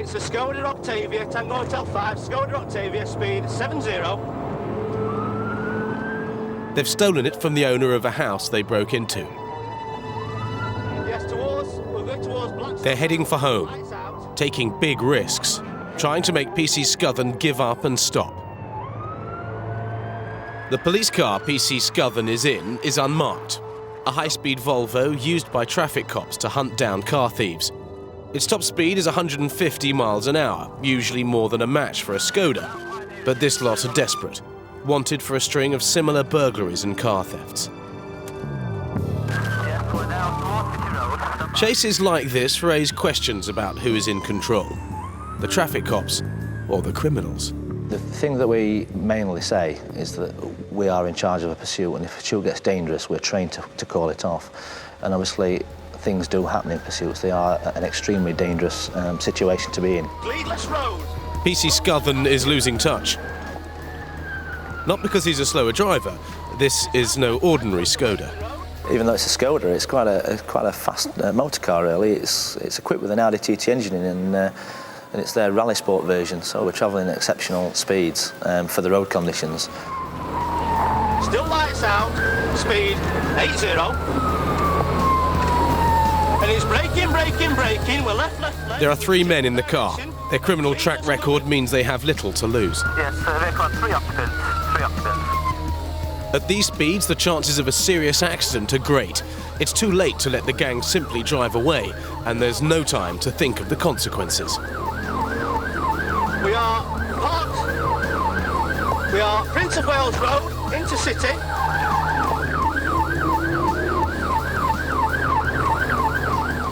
It's a Skoda Octavia, Tango Hotel 5, Skoda Octavia, speed 70. They've stolen it from the owner of a house they broke into. Yes, we're going towards Blackstone. They're heading for home, taking big risks, trying to make PC Scothen give up and stop. The police car PC Scothen is in is unmarked, a high-speed Volvo used by traffic cops to hunt down car thieves. Its top speed is 150 miles an hour, usually more than a match for a Skoda. But this lot are desperate, wanted for a string of similar burglaries and car thefts. Chases like this raise questions about who is in control, the traffic cops or the criminals. The thing that we mainly say is that we are in charge of a pursuit, and if a pursuit gets dangerous, we're trained to call it off. And obviously, things do happen in pursuits. They are an extremely dangerous situation to be in. Leadless road. PC Scothen is losing touch. Not because he's a slower driver. This is no ordinary Skoda. Even though it's a Skoda, it's quite a fast motor car, really. It's equipped with an Audi TT engine in, and it's their rally sport version, so we're travelling at exceptional speeds for the road conditions. Still lights out, speed 80. And he's braking, we're left. There are 3 men in the car. Their criminal track record means they have little to lose. Yes, they've got 3 occupants. At these speeds, the chances of a serious accident are great. It's too late to let the gang simply drive away, and there's no time to think of the consequences. We are parked. We are Prince of Wales Road, Intercity.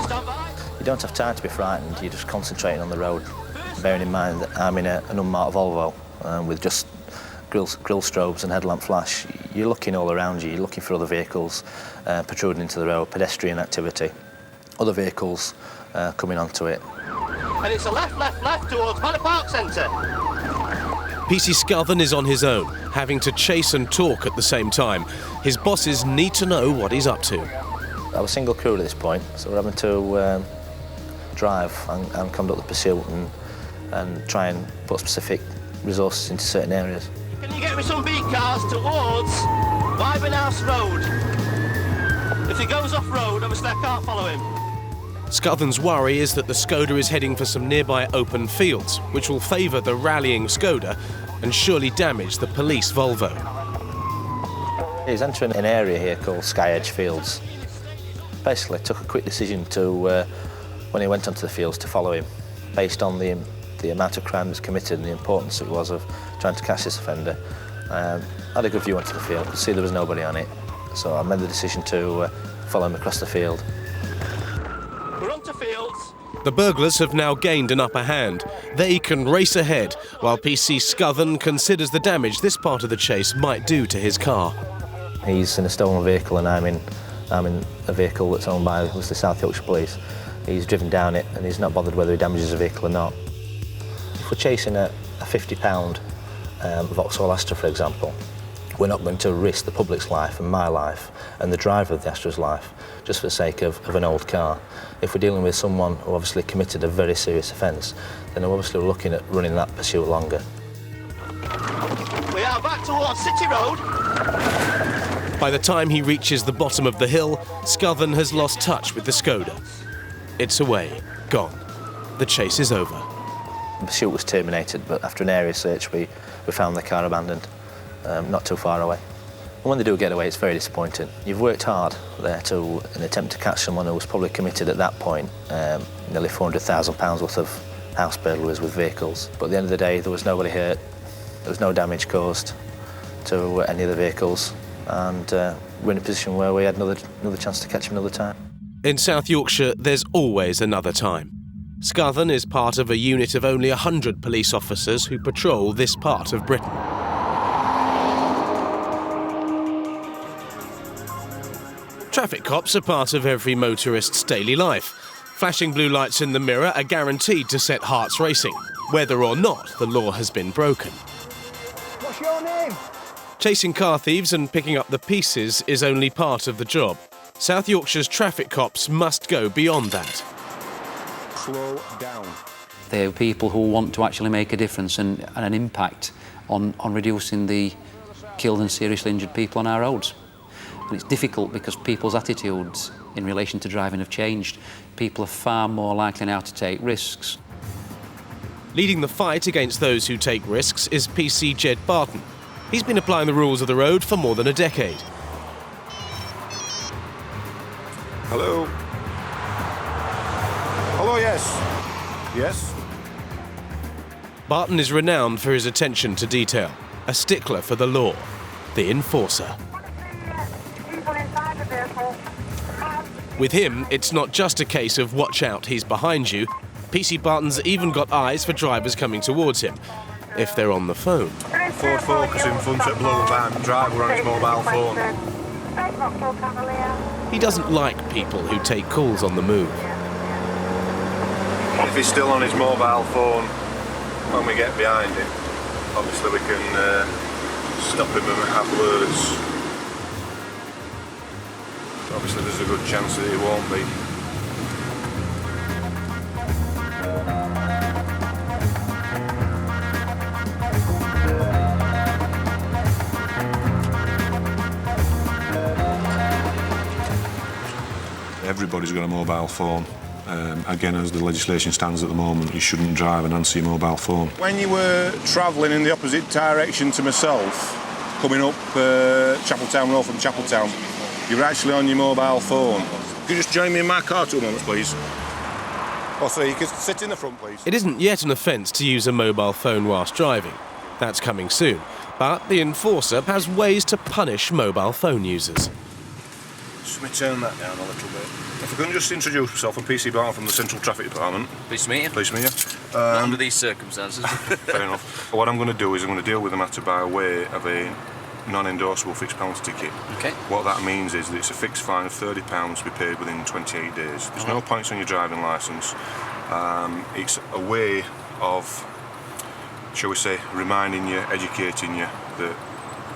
Stand by. You don't have time to be frightened, you're just concentrating on the road. Bearing in mind that I'm in an unmarked Volvo with just grill strobes and headlamp flash. You're looking all around you, you're looking for other vehicles protruding into the road, pedestrian activity, other vehicles coming onto it. And it's a left towards Manor Park Centre. PC Scothen is on his own, having to chase and talk at the same time. His bosses need to know what he's up to. I was single crewed at this point, so we're having to drive and conduct the pursuit and try and put specific resources into certain areas. Can you get me some beat cars towards Wyburn House Road? If he goes off-road, obviously I can't follow him. Scothen's worry is that the Skoda is heading for some nearby open fields, which will favour the rallying Skoda and surely damage the police Volvo. He's entering an area here called Sky Edge Fields. Basically took a quick decision to, when he went onto the fields, to follow him, based on the amount of crime that's committed and the importance it was of trying to catch this offender. I had a good view onto the field, could see there was nobody on it, so I made the decision to follow him across the field. We're onto fields. The burglars have now gained an upper hand. They can race ahead, while PC Scothen considers the damage this part of the chase might do to his car. He's in a stolen vehicle and I'm in a vehicle that's owned by the South Yorkshire Police. He's driven down it and he's not bothered whether he damages a vehicle or not. If we're chasing a £50 Vauxhall Astra, for example, we're not going to risk the public's life and my life and the driver of the Astra's life just for the sake of an old car. If we're dealing with someone who obviously committed a very serious offence, then obviously we're looking at running that pursuit longer. We are back towards City Road. By the time he reaches the bottom of the hill, Scothen has lost touch with the Skoda. It's away, gone. The chase is over. The pursuit was terminated, but after an area search we found the car abandoned, not too far away. And when they do get away, it's very disappointing. You've worked hard there to an attempt to catch someone who was probably committed at that point nearly £400,000 worth of house burglaries with vehicles. But at the end of the day, there was nobody hurt, there was no damage caused to any of the vehicles, and we're in a position where we had another chance to catch him another time. In South Yorkshire, there's always another time. Scothen is part of a unit of only 100 police officers who patrol this part of Britain. Traffic cops are part of every motorist's daily life. Flashing blue lights in the mirror are guaranteed to set hearts racing, whether or not the law has been broken. What's your name? Chasing car thieves and picking up the pieces is only part of the job. South Yorkshire's traffic cops must go beyond that. Slow down. They're people who want to actually make a difference and an impact on reducing the killed and seriously injured people on our roads. And it's difficult because people's attitudes in relation to driving have changed. People are far more likely now to take risks. Leading the fight against those who take risks is PC Jed Barton. He's been applying the rules of the road for more than a decade. Hello? Hello, yes. Yes? Barton is renowned for his attention to detail, a stickler for the law, the enforcer. With him, it's not just a case of watch out, he's behind you. PC Barton's even got eyes for drivers coming towards him, if they're on the phone. Ford Focus in front at blue van, driver on his mobile phone. He doesn't like people who take calls on the move. If he's still on his mobile phone when we get behind him, obviously we can stop him and have words. Obviously there's a good chance that he won't be. Everybody's got a mobile phone. Again, as the legislation stands at the moment, you shouldn't drive and answer your mobile phone. When you were travelling in the opposite direction to myself, coming up Chapeltown Road from Chapeltown, you were actually on your mobile phone. Could you just join me in my car 2 moments, please? Oh, sorry, you could sit in the front, please. It isn't yet an offence to use a mobile phone whilst driving. That's coming soon. But the enforcer has ways to punish mobile phone users. Just let me turn that down a little bit. If I can just introduce myself, I'm PC Barton from the Central Traffic Department. Pleased to meet you. Pleased to meet you. Not under these circumstances. Fair enough. What I'm going to do is I'm going to deal with the matter by way of a non-endorsable fixed penalty ticket. Okay. What that means is that it's a fixed fine of £30 to be paid within 28 days. There's no points on your driving licence. It's a way of, shall we say, reminding you, educating you that,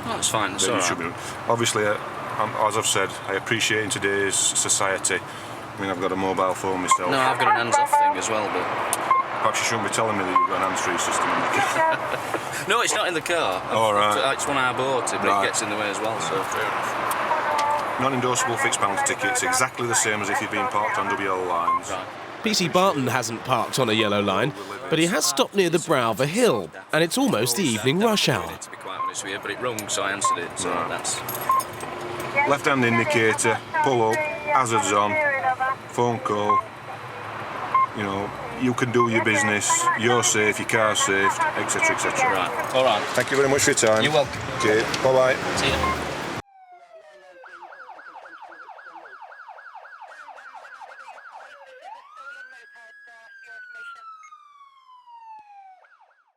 That's fine, it's that you all should right. be. Obviously, as I've said, I appreciate in today's society. I mean, I've got a mobile phone myself. No, I've got an hands-off thing as well, but... Perhaps you shouldn't be telling me that you've got an hands-free system in the car. No, it's not in the car. All right. It's one I bought it, but Right. it gets in the way as well, so... Fair enough. Non-endorsable fixed penalty tickets, exactly the same as if you'd been parked on yellow lines. Right. PC Barton hasn't parked on a yellow line, but he has stopped near the brow of a hill, and it's almost the evening rush hour. To be quite honest with you, but it rung, so I answered it, so Right. that's... Left-hand indicator, pull up, hazards on, phone call. You know, you can do your business, you're safe, your car's safe, etc, etc. Right, all right. Thank you very much for your time. You're welcome. Okay, bye-bye. See you.